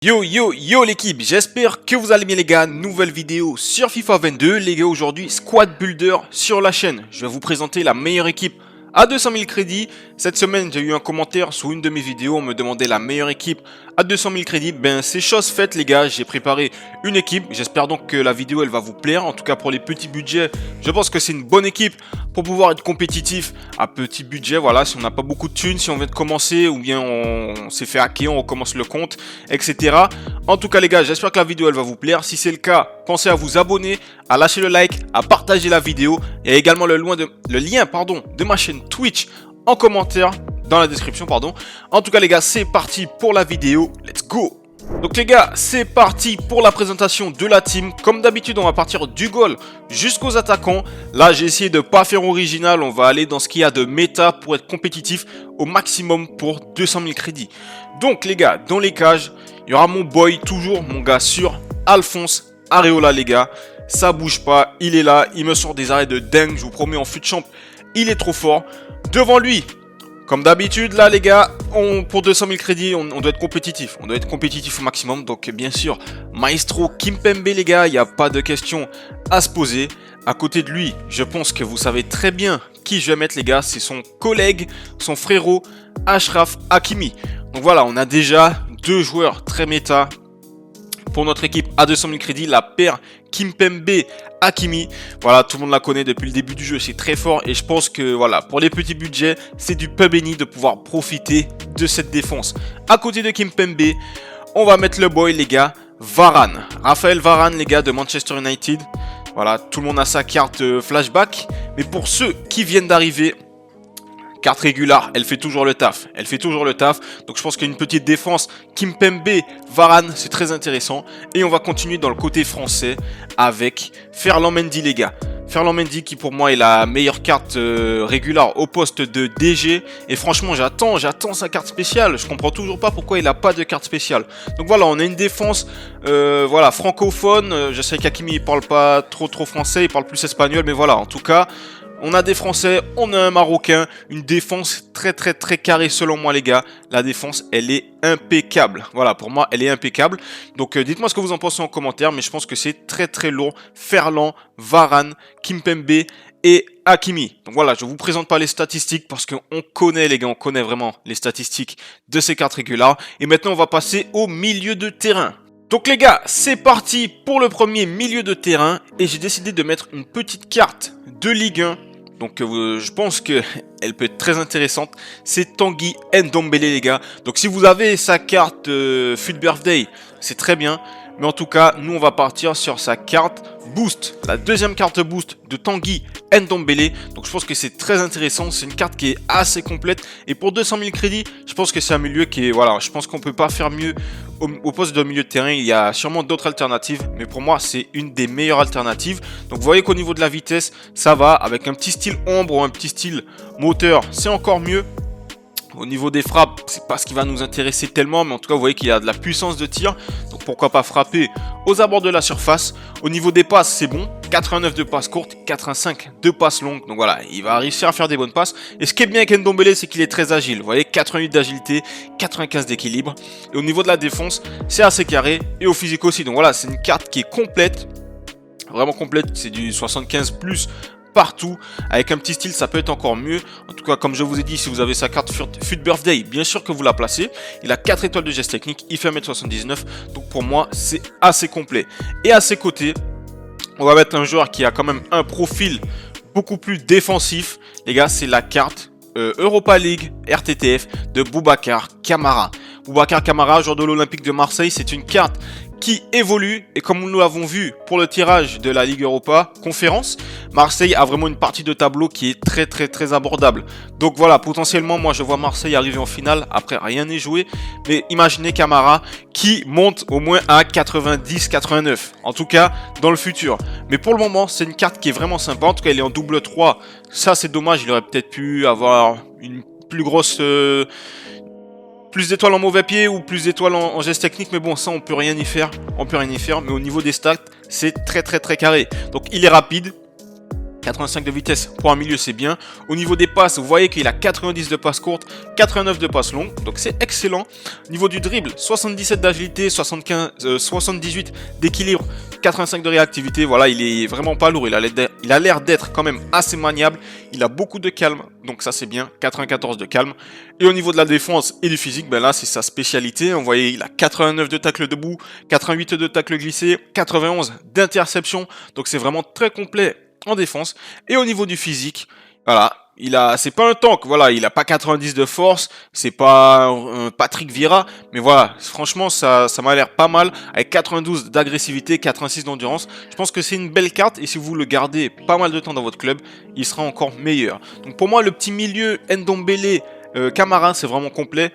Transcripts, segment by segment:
Yo yo yo l'équipe, j'espère que vous allez bien les gars, nouvelle vidéo sur FIFA 22. Les gars, aujourd'hui Squad Builder sur la chaîne. Je vais vous présenter la meilleure équipe à 200 000 crédits. Cette semaine j'ai eu un commentaire sous une de mes vidéos, on me demandait la meilleure équipe à 200 000 crédits. Ben c'est chose faite les gars, j'ai préparé une équipe. J'espère donc que la vidéo elle va vous plaire. En tout cas pour les petits budgets, je pense que c'est une bonne équipe pour pouvoir être compétitif à petit budget. Voilà, si on n'a pas beaucoup de thunes, si on vient de commencer ou bien on s'est fait hacker, on recommence le compte, etc. En tout cas les gars, j'espère que la vidéo elle va vous plaire. Si c'est le cas, pensez à vous abonner, à lâcher le like, à partager la vidéo et également le lien de ma chaîne Twitch en commentaire dans la description. En tout cas les gars, c'est parti pour la vidéo. Let's go! Donc les gars, c'est parti pour la présentation de la team. Comme d'habitude, on va partir du goal jusqu'aux attaquants. Là, j'ai essayé de pas faire original. On va aller dans ce qu'il y a de méta pour être compétitif au maximum pour 200 000 crédits. Donc les gars, dans les cages, il y aura mon boy, toujours mon gars sûr, Alphonse Areola les gars. Ça bouge pas, il est là, il me sort des arrêts de dingue. Je vous promets, en fut de champ, il est trop fort. Devant lui, comme d'habitude, là, les gars, pour 200 000 crédits, on doit être compétitif. On doit être compétitif au maximum. Donc, bien sûr, Maestro Kimpembe, les gars, il n'y a pas de question à se poser. À côté de lui, je pense que vous savez très bien qui je vais mettre, les gars. C'est son collègue, son frérot, Achraf Hakimi. Donc voilà, on a déjà deux joueurs très méta pour notre équipe à 200 000 crédits. La paire Kimpembe Hakimi, voilà, tout le monde la connaît depuis le début du jeu, c'est très fort et je pense que voilà, pour les petits budgets, c'est du pain béni de pouvoir profiter de cette défense. À côté de Kimpembe, on va mettre le boy les gars, Varane, Raphaël Varane les gars de Manchester United. Voilà, tout le monde a sa carte flashback, mais pour ceux qui viennent d'arriver, carte régulière, elle fait toujours le taf. Elle fait toujours le taf. Donc je pense qu'une petite défense, Kimpembe, Varane, c'est très intéressant. Et on va continuer dans le côté français avec Ferland Mendy les gars. Ferland Mendy qui pour moi est la meilleure carte régulière au poste de DG. Et franchement j'attends sa carte spéciale. Je comprends toujours pas pourquoi il n'a pas de carte spéciale. Donc voilà, on a une défense voilà, francophone. Je sais qu'Hakimi il parle pas trop français, il parle plus espagnol. Mais voilà, en tout cas... on a des Français, on a un Marocain, une défense très carrée selon moi les gars. La défense, elle est impeccable. Voilà, pour moi, elle est impeccable. Donc dites-moi ce que vous en pensez en commentaire, mais je pense que c'est très lourd. Ferland, Varane, Kimpembe et Hakimi. Donc voilà, je vous présente pas les statistiques parce qu'on connaît les gars, on connaît vraiment les statistiques de ces cartes régulières. Et maintenant, on va passer au milieu de terrain. Donc les gars, c'est parti pour le premier milieu de terrain et j'ai décidé de mettre une petite carte de Ligue 1. Donc je pense qu'elle peut être très intéressante. C'est Tanguy Ndombele les gars. Donc si vous avez sa carte Fut Birthday, c'est très bien. Mais en tout cas, nous on va partir sur sa carte Boost. La deuxième carte Boost de Tanguy Ndombele. Donc je pense que c'est très intéressant. C'est une carte qui est assez complète. Et pour 200 000 crédits, je pense que c'est un milieu qui est... voilà, je pense qu'on peut pas faire mieux au poste de milieu de terrain. Il y a sûrement d'autres alternatives. Mais pour moi, c'est une des meilleures alternatives. Donc vous voyez qu'au niveau de la vitesse, ça va. Avec un petit style ombre ou un petit style moteur, c'est encore mieux. Au niveau des frappes, c'est pas ce qui va nous intéresser tellement, mais en tout cas, vous voyez qu'il y a de la puissance de tir. Donc pourquoi pas frapper aux abords de la surface. Au niveau des passes, c'est bon. 89 de passes courtes, 85 de passes longues. Donc voilà, il va réussir à faire des bonnes passes. Et ce qui est bien avec Ndombele, c'est qu'il est très agile. Vous voyez, 88 d'agilité, 95 d'équilibre. Et au niveau de la défense, c'est assez carré. Et au physique aussi. Donc voilà, c'est une carte qui est complète. Vraiment complète. C'est du 75 plus partout, avec un petit style ça peut être encore mieux. En tout cas comme je vous ai dit, si vous avez sa carte Fut Birthday, bien sûr que vous la placez. Il a 4 étoiles de geste technique, il fait 1m79, donc pour moi c'est assez complet. Et à ses côtés, on va mettre un joueur qui a quand même un profil beaucoup plus défensif. Les gars, c'est la carte Europa League RTTF de Boubacar Kamara. Boubacar Kamara, joueur de l'Olympique de Marseille, c'est une carte qui évolue et comme nous l'avons vu pour le tirage de la Ligue Europa Conférence, Marseille a vraiment une partie de tableau qui est très abordable. Donc voilà, potentiellement moi je vois Marseille arriver en finale, après rien n'est joué, mais imaginez Kamara qui monte au moins à 90-89, en tout cas dans le futur. Mais pour le moment c'est une carte qui est vraiment sympa, en tout cas elle est en double 3, ça c'est dommage, il aurait peut-être pu avoir une plus grosse... plus d'étoiles en mauvais pied ou plus d'étoiles en geste technique, mais bon, ça on peut rien y faire. On peut rien y faire, mais au niveau des stats, c'est très carré. Donc il est rapide, 85 de vitesse pour un milieu, c'est bien. Au niveau des passes, vous voyez qu'il a 90 de passes courtes, 89 de passes longues, donc c'est excellent. Au niveau du dribble, 77 d'agilité, 78 d'équilibre, 85 de réactivité. Voilà, il est vraiment pas lourd, il a l'air d'être quand même assez maniable. Il a beaucoup de calme, donc ça c'est bien, 94 de calme. Et au niveau de la défense et du physique, ben là c'est sa spécialité. Vous voyez, il a 89 de tacle debout, 88 de tacle glissé, 91 d'interception, donc c'est vraiment très complet en défense. Et au niveau du physique, voilà, c'est pas un tank, voilà, il a pas 90 de force, c'est pas un Patrick Vieira, mais voilà, franchement ça m'a l'air pas mal, avec 92 d'agressivité, 86 d'endurance. Je pense que c'est une belle carte, et si vous le gardez pas mal de temps dans votre club, il sera encore meilleur. Donc pour moi, le petit milieu Ndombele, Camara, c'est vraiment complet.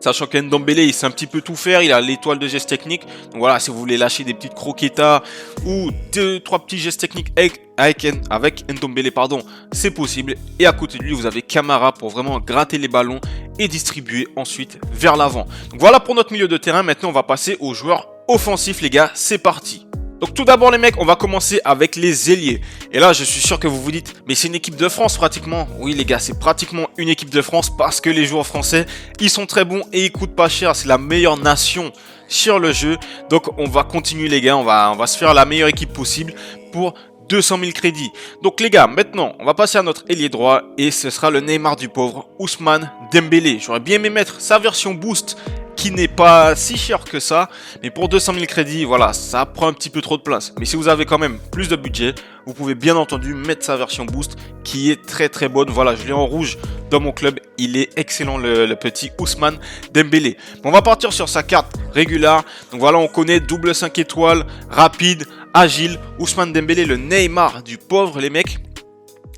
Sachant qu'Ndombele, il sait un petit peu tout faire, il a l'étoile de gestes techniques. Donc voilà, si vous voulez lâcher des petites croquetas ou 2-3 petits gestes techniques avec Ndombele, pardon, c'est possible. Et à côté de lui, vous avez Camara pour vraiment gratter les ballons et distribuer ensuite vers l'avant. Donc voilà pour notre milieu de terrain. Maintenant, on va passer aux joueurs offensifs, les gars. C'est parti. Donc tout d'abord les mecs, on va commencer avec les ailiers. Et là je suis sûr que vous vous dites, mais c'est une équipe de France pratiquement. Oui les gars, c'est pratiquement une équipe de France parce que les joueurs français, ils sont très bons et ils coûtent pas cher. C'est la meilleure nation sur le jeu. Donc on va continuer les gars, on va se faire la meilleure équipe possible pour 200 000 crédits. Donc les gars, maintenant on va passer à notre ailier droit et ce sera le Neymar du pauvre, Ousmane Dembélé. J'aurais bien aimé mettre sa version boost qui n'est pas si cher que ça, mais pour 200 000 crédits, voilà, ça prend un petit peu trop de place. Mais si vous avez quand même plus de budget, vous pouvez bien entendu mettre sa version boost qui est très très bonne. Voilà, je l'ai en rouge dans mon club, il est excellent le petit Ousmane Dembélé. Bon, on va partir sur sa carte régulière. Donc voilà, on connaît double 5 étoiles, rapide, agile, Ousmane Dembélé, le Neymar du pauvre les mecs.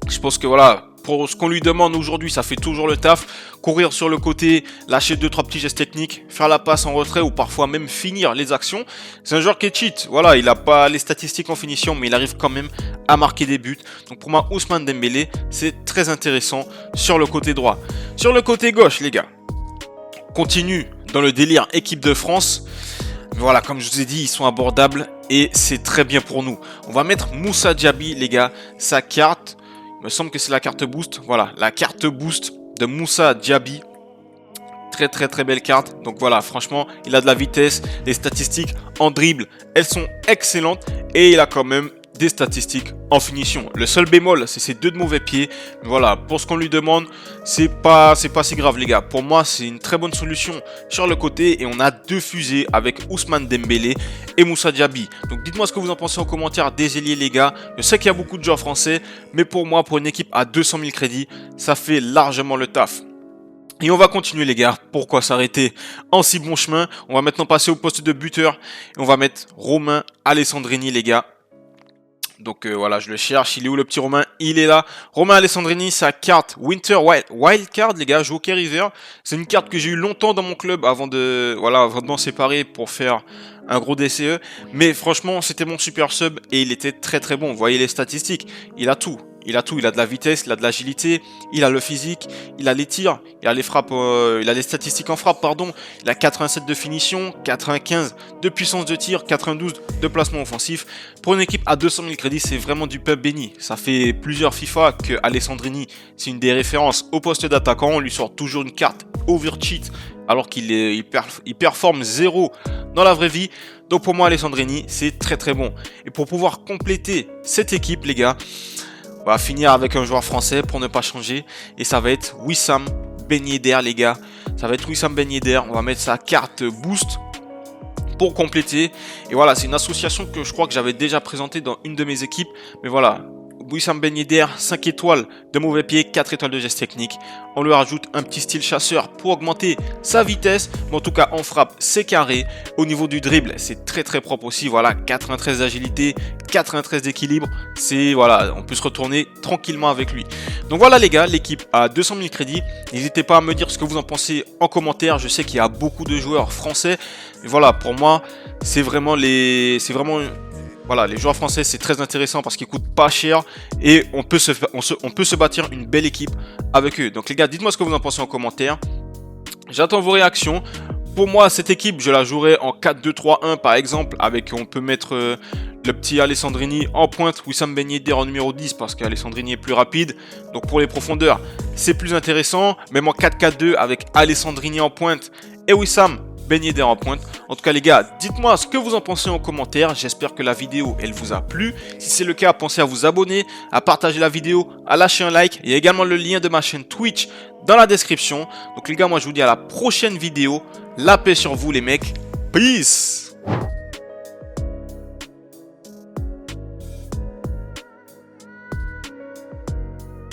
Je pense que voilà, pour ce qu'on lui demande aujourd'hui, ça fait toujours le taf. Courir sur le côté, lâcher 2-3 petits gestes techniques, faire la passe en retrait ou parfois même finir les actions. C'est un joueur qui est cheat. Voilà, il n'a pas les statistiques en finition, mais il arrive quand même à marquer des buts. Donc pour moi, Ousmane Dembélé, c'est très intéressant sur le côté droit. Sur le côté gauche, les gars, continue dans le délire équipe de France. Voilà, comme je vous ai dit, ils sont abordables et c'est très bien pour nous. On va mettre Moussa Diaby, les gars, sa carte. Il me semble que c'est la carte boost. Voilà, la carte boost de Moussa Diaby. Très très très belle carte. Donc voilà, franchement, il a de la vitesse. Les statistiques en dribble, elles sont excellentes. Et il a quand même des statistiques en finition. Le seul bémol, c'est ses 2 de mauvais pieds. Mais voilà, pour ce qu'on lui demande, c'est pas si grave les gars. Pour moi, c'est une très bonne solution sur le côté. Et on a 2 fusées avec Ousmane Dembélé et Moussa Diaby. Donc dites-moi ce que vous en pensez en commentaire des ailiers les gars. Je sais qu'il y a beaucoup de joueurs français. Mais pour moi, pour une équipe à 200 000 crédits, ça fait largement le taf. Et on va continuer les gars, pourquoi s'arrêter en si bon chemin. On va maintenant passer au poste de buteur. Et on va mettre Romain Alessandrini les gars. Donc voilà, je le cherche. Il est où le petit Romain? Il est là. Romain Alessandrini, sa carte Winter Wild Card, les gars, Joker River. C'est une carte que j'ai eu longtemps dans mon club avant de m'en séparer pour faire un gros DCE. Mais franchement, c'était mon super sub et il était très très bon. Vous voyez les statistiques, il a tout. Il a tout, il a de la vitesse, il a de l'agilité, il a le physique, il a les tirs, il a les frappes, il a les statistiques en frappe, pardon. Il a 87 de finition, 95 de puissance de tir, 92 de placement offensif. Pour une équipe à 200 000 crédits, c'est vraiment du pub béni. Ça fait plusieurs FIFA que Alessandrini, c'est une des références au poste d'attaquant. On lui sort toujours une carte overcheat alors qu'il performe 0 dans la vraie vie. Donc pour moi, Alessandrini, c'est très très bon. Et pour pouvoir compléter cette équipe, les gars, on va finir avec un joueur français pour ne pas changer. Et ça va être Wissam Ben Yedder, les gars. Ça va être Wissam Ben Yedder. On va mettre sa carte boost pour compléter. Et voilà, c'est une association que je crois que j'avais déjà présentée dans une de mes équipes. Mais voilà, Wissam Ben Yedder, 5 étoiles de mauvais pied, 4 étoiles de geste technique. On lui rajoute un petit style chasseur pour augmenter sa vitesse. Mais en tout cas, en frappe, c'est carré. Au niveau du dribble, c'est très très propre aussi. Voilà, 93 d'agilité, 93 d'équilibre. C'est voilà, on peut se retourner tranquillement avec lui. Donc voilà les gars, l'équipe a 200 000 crédits. N'hésitez pas à me dire ce que vous en pensez en commentaire. Je sais qu'il y a beaucoup de joueurs français. Mais voilà, pour moi, voilà, les joueurs français, c'est très intéressant parce qu'ils coûtent pas cher et on peut se bâtir une belle équipe avec eux. Donc les gars, dites-moi ce que vous en pensez en commentaire. J'attends vos réactions. pour moi, cette équipe, je la jouerai en 4-2-3-1 par exemple, avec on peut mettre le petit Alessandrini en pointe, Wissam Ben Yedder en numéro 10 parce qu'Alessandrini est plus rapide. Donc pour les profondeurs, c'est plus intéressant. Même en 4-4-2 avec Alessandrini en pointe et Wissam Ben Yedder en pointe. En tout cas les gars, dites-moi ce que vous en pensez en commentaire. J'espère que la vidéo elle vous a plu. Si c'est le cas, pensez à vous abonner, à partager la vidéo, à lâcher un like. Il y a également le lien de ma chaîne Twitch dans la description. Donc les gars, moi je vous dis à la prochaine vidéo. La paix sur vous les mecs. Peace.